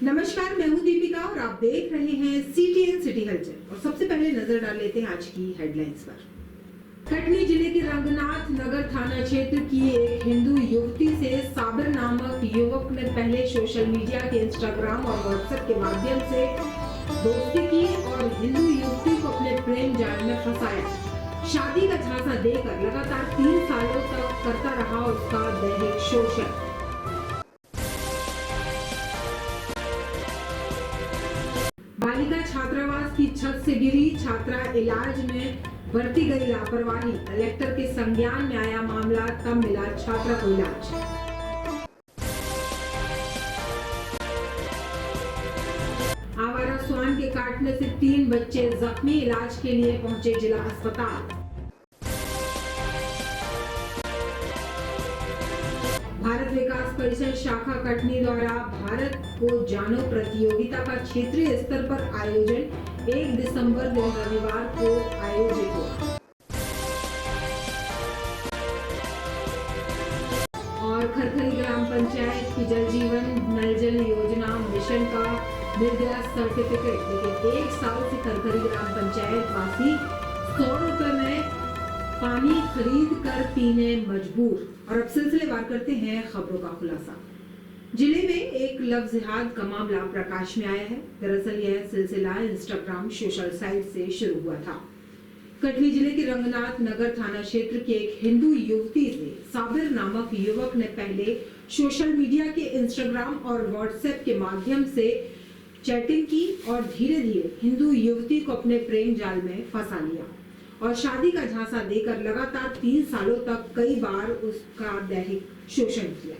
नमस्कार, मैं हूं दीपिका और आप देख रहे हैं CTN सिटी हलचल। और सबसे पहले नजर डाल लेते हैं आज की हेडलाइंस पर। कटनी जिले के रंगनाथ नगर थाना क्षेत्र की एक हिंदू युवती से साबिर नामक युवक ने पहले सोशल मीडिया के इंस्टाग्राम और व्हाट्सएप के माध्यम से दोस्ती की और हिंदू युवती को अपने प्रेम जाल में फंसाया। शादी का झांसा देकर लगातार 3 सालों तक करता रहा उसका दैहिक शोषण। बालिका छात्रावास की छत से गिरी, छात्रा इलाज में बरती गई लापरवाही। कलेक्टर के संज्ञान में आया मामला, तब मिला छात्रा को इलाज। आवारा स्वान के काटने से 3 बच्चे जख्मी, इलाज के लिए पहुंचे जिला अस्पताल। भारत विकास परिषद शाखा कटनी द्वारा भारत को जानो प्रतियोगिता का क्षेत्रीय स्तर पर आयोजन 1 दिसंबर दिन रविवार को आयोजित हुआ। और खरखरी ग्राम पंचायत की जल जीवन नल जल योजना मिशन का मिल गया सर्टिफिकेट। लेकिन 1 साल से खरखरी ग्राम पंचायत वासी 100 रुपए में पानी खरीद कर पीने मजबूर। और अब सिलसिलेवार करते हैं खबरों का खुलासा। जिले में एक लव जिहाद का मामला प्रकाश में आया है। दरअसल यह सिलसिला इंस्टाग्राम सोशल साइट से शुरू हुआ था। कटनी जिले के रंगनाथ नगर थाना क्षेत्र की एक हिंदू युवती से साबिर नामक युवक ने पहले सोशल मीडिया के इंस्टाग्राम और व्हाट्सएप के माध्यम से चैटिंग की और धीरे धीरे हिंदू युवती को अपने प्रेम जाल में फंसा लिया और शादी का झांसा देकर लगातार 3 सालों तक कई बार उसका दैहिक शोषण किया।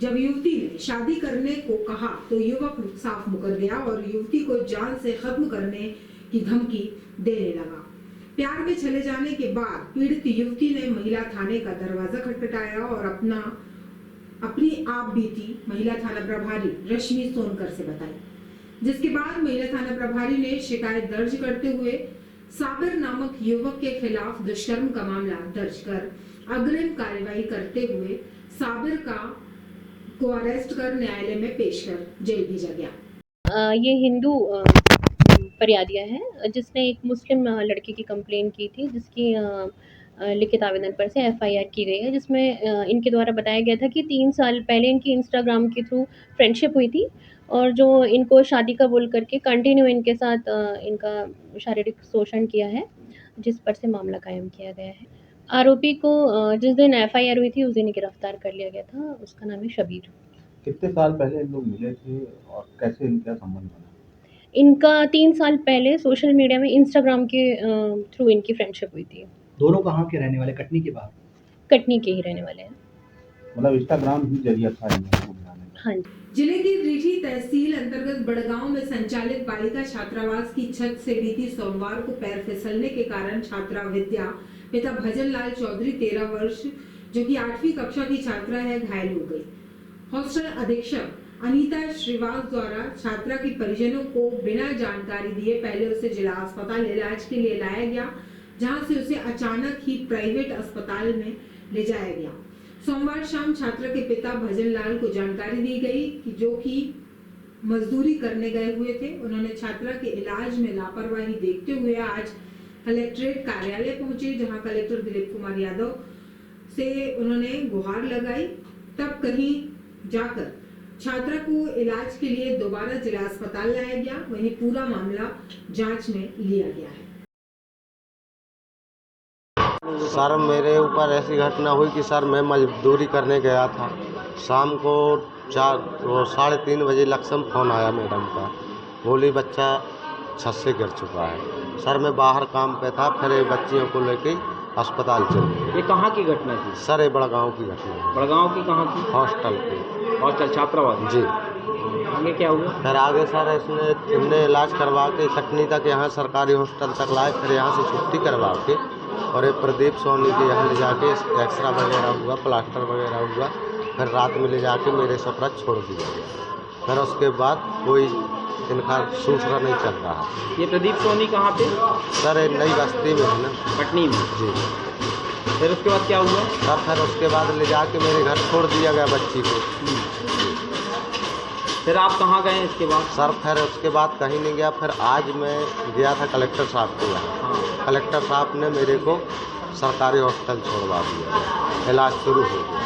जब युवती ने शादी करने को कहा तो युवक साफ मुकर गया और युवती को जान से खत्म करने की धमकी देने लगा। प्यार में चले जाने के बाद पीड़ित युवती ने महिला थाने का दरवाजा खटखटाया और अपनी आप बीती महिला थाना प्रभारी रश्मि सोनकर से बताई, जिसके बाद महिला थाना प्रभारी ने शिकायत दर्ज करते हुए साबिर नामक युवक के खिलाफ दुष्कर्म का मामला दर्ज कर अग्रिम कार्रवाई करते हुए साबिर को अरेस्ट कर न्यायालय में पेश कर जेल भेजा गया। ये हिंदू फरियादिया है जिसने एक मुस्लिम लड़की की कंप्लेन की थी, जिसकी लिखित आवेदन पर से FIR की गई है, जिसमें इनके द्वारा बताया गया था कि 3 साल पहले इनकी इंस्टाग्राम के थ्रू फ्रेंडशिप हुई थी और जो इनको शादी का बोल करके कंटिन्यू इनके साथ इनका शारीरिक शोषण किया है, जिस पर से मामला कायम किया गया है। आरोपी को जिस दिन FIR हुई थी उस दिन गिरफ्तार कर लिया गया था। उसका नाम है शबीर। कितने साल पहले इन लोग मिले थे और कैसे इनका संबंध बना? इनका 3 साल पहले सोशल मीडिया में इंस्टाग्राम के थ्रू इनकी फ्रेंडशिप हुई थी। दोनों कहाँ के रहने वाले? कटनी के बाहर? कटनी के ही रहने वाले हैं। मतलब इंस्टाग्राम ही जरिया था इन लोगों को मिलाने का। हाँ जी। जिले की रीठी तहसील अंतर्गत बड़गांव में संचालित बालिका छात्रावास की छत से बीती सोमवार को पैर फिसलने के कारण छात्रा विद्या पिता भजन लाल चौधरी 13 वर्ष जो कि 8वीं कक्षा की छात्रा है घायल हो गई। हॉस्टल अधीक्षक अनीता श्रीवास द्वारा छात्रा के परिजनों को बिना जानकारी दिए पहले उसे जिला अस्पताल इलाज के लिए लाया गया, जहां से उसे अचानक ही प्राइवेट अस्पताल में ले जाया गया। सोमवार शाम छात्रा के पिता भजन लाल को जानकारी दी गई कि जो कि मजदूरी करने गए हुए थे। उन्होंने छात्रा के इलाज में लापरवाही देखते हुए आज कलेक्ट्रेट कार्यालय पहुंचे, जहां कलेक्टर दिलीप कुमार यादव से उन्होंने गुहार लगाई। तब कहीं जाकर छात्रा को इलाज के लिए दोबारा जिला अस्पताल लाया गया। वहीं पूरा मामला जांच में लिया गया है। सर, मेरे ऊपर ऐसी घटना हुई कि सर मैं मजदूरी करने गया था। शाम को 3:30 बजे लक्ष्म फ़ोन आया मैडम का, बोली बच्चा छत से गिर चुका है। सर मैं बाहर काम पे था, फिर ये बच्चियों को लेके अस्पताल चले गए। ये कहाँ की घटना थी? सर ये बड़गांव की घटना है। बड़गांव की कहाँ की? हॉस्टल की। हॉस्टल छात्रावास? जी। आगे क्या हुआ? फिर आगे सर इनने इलाज करवा के कटनी तक यहाँ सरकारी हॉस्टल तक लाए, फिर यहाँ से छुट्टी करवा के और ये प्रदीप सोनी के यहाँ ले जाके एक्सरा वगैरह हुआ, प्लास्टर वगैरह हुआ, फिर रात में ले जाके मेरे सपरा छोड़ दिया गया। फिर उसके बाद कोई इनका दूसरा नहीं चल रहा। ये प्रदीप सोनी कहाँ पे? सर नई बस्ती में है ना, कटनी में। जी। फिर उसके बाद क्या हुआ? सर फिर उसके बाद ले जाके मेरे घर छोड़ दिया गया बच्ची को। फिर आप कहाँ गए इसके बाद? सर फिर उसके बाद कहीं नहीं गया। फिर आज मैं गया था कलेक्टर साहब के यहाँ। हाँ। कलेक्टर साहब ने मेरे को सरकारी हॉस्पिटल छोड़वा दिया, इलाज शुरू हो गया।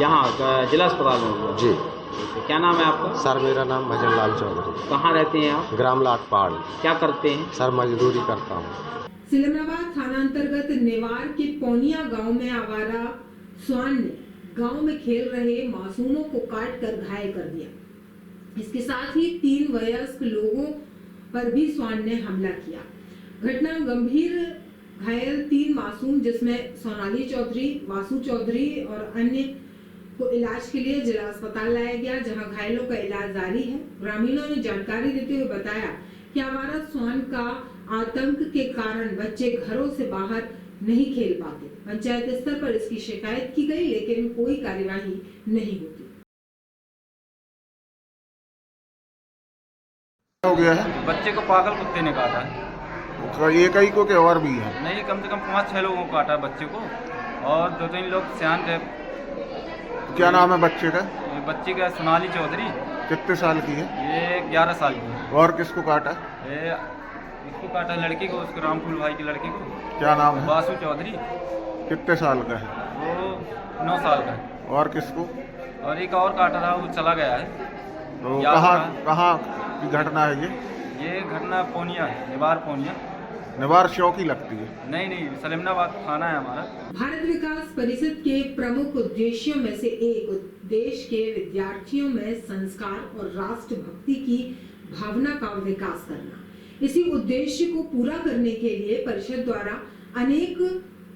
यहाँ जिला अस्पताल में हुआ? जी। क्या नाम है आपका? सर मेरा नाम भजन लाल चौधरी। कहाँ रहते हैं आप? ग्राम लाट पहाड़ी। क्या करते हैं? सर मजदूरी करता हूँ। सिलमराबाद थाना अंतर्गत नेवार के पौनिया गांव में आवारा श्वान ने गांव में खेल रहे मासूमों को काट कर घायल कर दिया। इसके साथ ही 3 वयस्क लोगों पर भी श्वान ने हमला किया। घटना गंभीर घायल 3 मासूम जिसमें सोनाली चौधरी, वासु चौधरी और अन्य को इलाज के लिए जिला अस्पताल लाया गया, जहां घायलों का इलाज जारी है। ग्रामीणों ने जानकारी देते हुए बताया कि आवारा श्वान का आतंक के कारण बच्चे घरों से बाहर नहीं खेल पाते। पंचायत स्तर पर इसकी शिकायत की गई, लेकिन कोई कार्यवाही नहीं होती। हो गया है, बच्चे को पागल कुत्ते ने काटा है। एक ही को के और भी है? नहीं, कम से कम 5-6 लोगों को काटा है बच्चे को, और 2-3 लोग सियान थे। क्या नाम है बच्चे का? ये बच्ची का सोनाली चौधरी। कितने साल की है? ये 11 साल की है। और किसको काटा? ये इसको काटा लड़की को, उसको रामफूल भाई की लड़की को। क्या नाम है? वासु चौधरी। कितने साल का है? वो 9 साल का है। और किसको? और एक और काटा था, वो चला गया है। तो याद कहाँ की घटना है ये घटना पौनिया है, निवार पौनिया। निवार चौकी लगती है? नहीं, सलेमनाबाद थाना है हमारा। भारत विकास परिषद के प्रमुख उद्देश्यों में से एक देश के विद्यार्थियों में संस्कार और राष्ट्रभक्ति की भावना का विकास करना। इसी उद्देश्य को पूरा करने के लिए परिषद द्वारा अनेक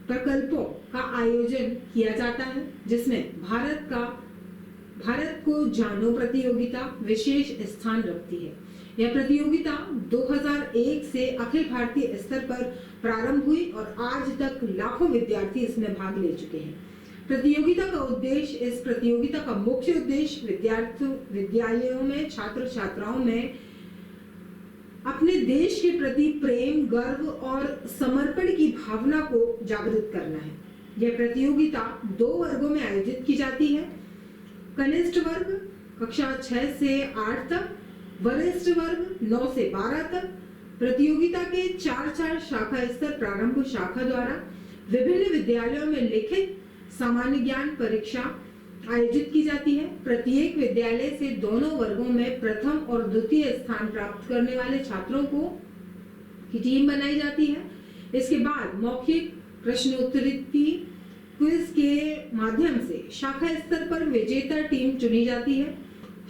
प्रकल्पों का आयोजन किया जाता है, जिसमें भारत को जानो प्रतियोगिता विशेष स्थान रखती है। यह प्रतियोगिता 2001 से अखिल भारतीय स्तर पर प्रारंभ हुई और आज तक लाखों विद्यार्थी इसमें भाग ले चुके हैं। प्रतियोगिता का उद्देश्य, इस प्रतियोगिता का मुख्य उद्देश्य विद्यालयों में छात्र छात्राओं में अपने देश के प्रति प्रेम, गर्व और समर्पण की भावना को जागृत करना है। यह प्रतियोगिता 2 वर्गों में आयोजित की जाती है। कनिष्ठ वर्ग कक्षा 6 से 8 तक, वरिष्ठ वर्ग 9 से 12 तक। प्रतियोगिता के 4 शाखा स्तर प्रारंभ शाखा द्वारा विभिन्न विद्यालयों में लिखित सामान्य ज्ञान परीक्षा आयोजित की जाती है। प्रत्येक विद्यालय से दोनों वर्गों में प्रथम और द्वितीय स्थान प्राप्त करने वाले छात्रों की टीम बनाई जाती है। इसके बाद मौखिक प्रश्नोत्तरी क्विज के माध्यम से शाखा स्तर पर विजेता टीम चुनी जाती है।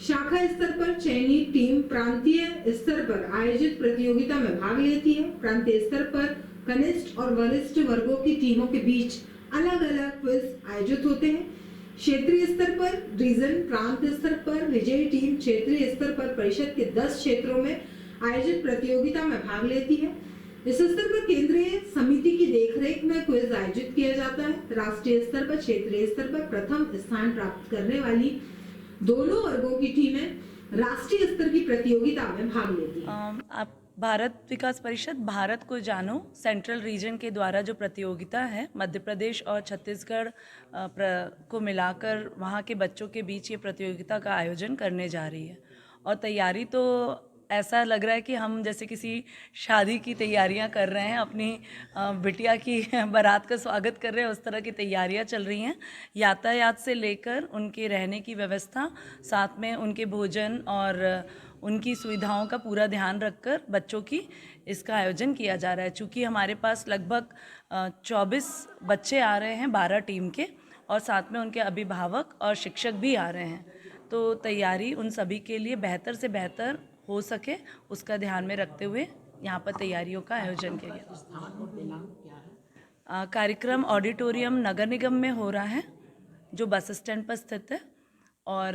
शाखा स्तर पर चयनित टीम प्रांतीय स्तर पर आयोजित प्रतियोगिता में भाग लेती है। प्रांतीय स्तर पर कनिष्ठ और वरिष्ठ वर्गों की टीमों के बीच अलग अलग क्विज आयोजित होते हैं। क्षेत्रीय स्तर पर रीजन, प्रांत स्तर पर विजयी टीम क्षेत्रीय स्तर पर परिषद के 10 क्षेत्रों में आयोजित प्रतियोगिता में भाग लेती है। इस स्तर पर केंद्रीय समिति की देखरेख में क्विज आयोजित किया जाता है। राष्ट्रीय स्तर पर, क्षेत्रीय स्तर पर प्रथम स्थान प्राप्त करने वाली दोनों वर्गों की टीमें राष्ट्रीय स्तर की प्रतियोगिता में भाग लेती है। भारत विकास परिषद भारत को जानो सेंट्रल रीजन के द्वारा जो प्रतियोगिता है, मध्य प्रदेश और छत्तीसगढ़ को मिलाकर वहाँ के बच्चों के बीच ये प्रतियोगिता का आयोजन करने जा रही है। और तैयारी तो ऐसा लग रहा है कि हम जैसे किसी शादी की तैयारियां कर रहे हैं, अपनी बिटिया की बारात का स्वागत कर रहे हैं, उस तरह की तैयारियां चल रही हैं। यातायात से लेकर उनके रहने की व्यवस्था, साथ में उनके भोजन और उनकी सुविधाओं का पूरा ध्यान रखकर बच्चों की इसका आयोजन किया जा रहा है। चूँकि हमारे पास लगभग 24 बच्चे आ रहे हैं 12 टीम के, और साथ में उनके अभिभावक और शिक्षक भी आ रहे हैं, तो तैयारी उन सभी के लिए बेहतर से बेहतर हो सके उसका ध्यान में रखते हुए यहाँ पर तैयारियों का आयोजन किया गया। कार्यक्रम ऑडिटोरियम नगर निगम में हो रहा है, जो बस स्टैंड पर स्थित है, और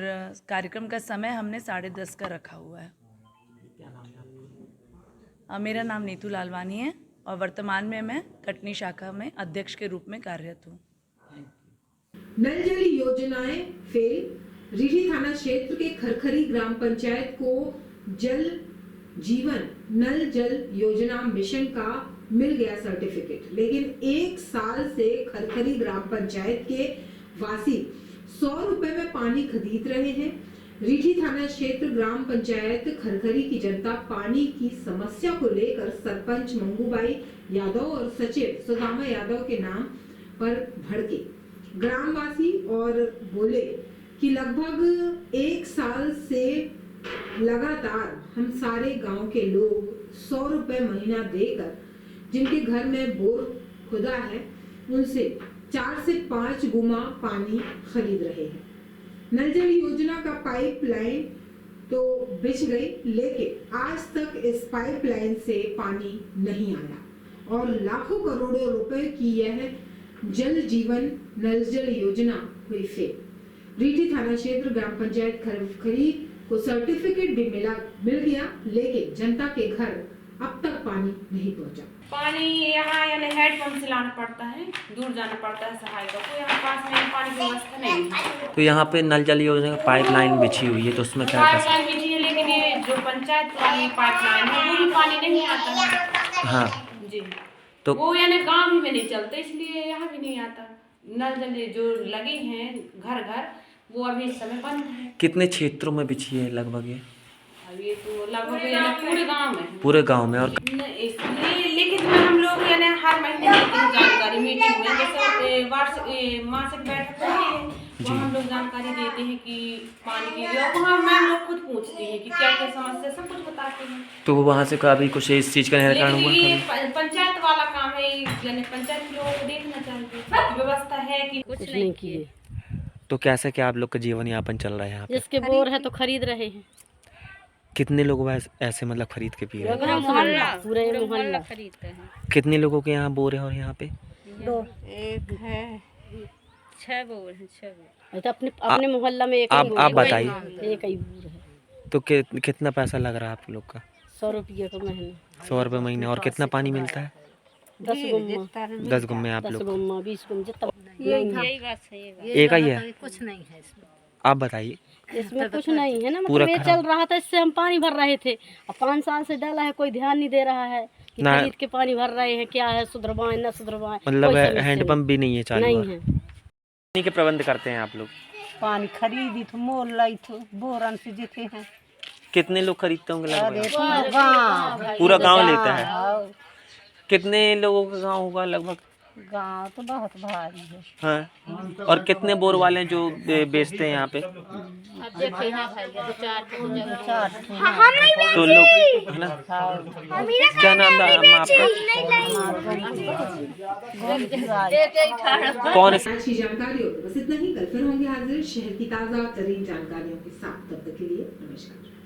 कार्यक्रम का समय हमने 10:30 का रखा हुआ है। मेरा नाम नीतू लालवानी है और वर्तमान में मैं कटनी शाखा में अध्यक्ष के रूप में कार्यरत हूँ। नल जल योजनाएं फेल। रीठी थाना क्षेत्र के खरखरी ग्राम पंचायत को जल जीवन नल जल योजना मिशन का मिल गया सर्टिफिकेट, लेकिन 1 साल से खरखरी ग्राम पंचायत के वासी 100 रुपए में पानी खरीद रहे हैं। रीठी थाना क्षेत्र ग्राम पंचायत खरखरी की जनता पानी की समस्या को लेकर सरपंच मंगूबाई यादव और सचिव सुदामा यादव के नाम पर भड़के। ग्रामवासी और बोले कि लगभग 1 साल से लगातार हम सारे गांव के लोग 100 रुपए महीना देकर जिनके घर में बोर खुदा है उनसे 4 से 5 गुना पानी खरीद रहे हैं। नल जल योजना का पाइपलाइन तो बिछ गई, लेकिन आज तक इस पाइपलाइन से पानी नहीं आया और लाखों करोड़ों रुपए की यह जल जीवन नल जल योजना हुई फेल। रीठी थाना क्षेत्र ग्राम पंचायत खरखरी को सर्टिफिकेट भी मिल गया, लेकिन जनता के घर अब तक पानी नहीं पहुंचा। पानी यहाँ यानी हैंडपंप से लाना पड़ता है, दूर जाना पड़ता है सहायता को, यहाँ पास में पानी की व्यवस्था नहीं है। तो यहाँ पे नल जल योजना का पाइपलाइन बिछी हुई है, तो उसमें क्या पाइपलाइन बिछी है, लेकिन ये जो पंचायत वाली पाइपलाइन है वो भी पानी नहीं आता है। हाँ जी, तो वो यानी गाँव में नहीं चलते, इसलिए यहाँ भी नहीं आता। नल जल जो लगे हैं घर घर वो अभी इस समय बंद है। कितने क्षेत्रों में बिछी है लगभग ये? अब ये तो लगभग पूरे गाँव में, पूरे गांव में। और इसलिए लिखित में हम लोग यानी हर महीने देते हैं जानकारी मीटिंग में, जैसे वार्षिक मासिक बैठक होती है वहाँ हम लोग जानकारी देते हैं कि पानी की, वहाँ मैम लोग खुद पूछते हैं कि क्या क्या समस्या, सब कुछ बताते हैं। तो वहाँ से कभी कुछ इस चीज़ का निराकरण हुआ? ये पंचायत वाला काम है, यानी पंचायत के लोगों को देखना चाहिए व्यवस्था है कि कुछ नहीं किए। तो कैसे क्या आप लोग का जीवन यापन चल रहा है यहाँ पे? जिसके बोर है तो खरीद रहे हैं। कितने लोग ऐसे मतलब खरीद के पी रहे हैं? पूरे मोहल्ला खरीदते हैं। कितने लोगों के यहाँ बोर है और यहाँ पे? 2 एक है 6 बोर है, 6 बोर। तो अपने मोहल्ला में एक आप बताइए। एक ही बोर है। तो कितना पैसा लग रहा है आप लोग का? 100 रुपये का महीने। 100 रुपये महीने। और कितना पानी मिलता है? 10 गुम्मा। 10 गुम्मे आप 10 लोग? गुम्मा 20 गुम्मा जितना। यही बात है, एक ही है? कुछ नहीं है इसमें। आप बताइए। इसमें कुछ नहीं है ना, पूरा मतलब ये चल रहा था, इससे हम पानी भर रहे थे। अब 5 साल से डाला है, कोई ध्यान नहीं दे रहा है कि खरीद के पानी भर रहे हैं, क्या है सुधरवाएं न सुधरवाएं। मतलब हैंडपंप भी नहीं है चालू? नहीं है। पानी के प्रबंध करते हैं आप लोग? पानी खरीदी तो मोल लाई तो बोरन से जीते हैं। कितने लोग खरीदते होंगे लगभग? गाँव पूरा गांव लेता है? कितने लोगों का गांव होगा लगभग? गाँव तो बहुत भारी है। हाँ। और कितने बोर वाले हैं जो बेचते हैं यहाँ पे? अब देखिए ना भाई, 4 तो लोग है ना? क्या नाम था आपका? कौन है? आज की जानकारियों बस इतना ही। कल फिर होंगे हाजिर शहर की ताजा तरीन जानकारियों के साथ। तब तक के लिए नमस्कार।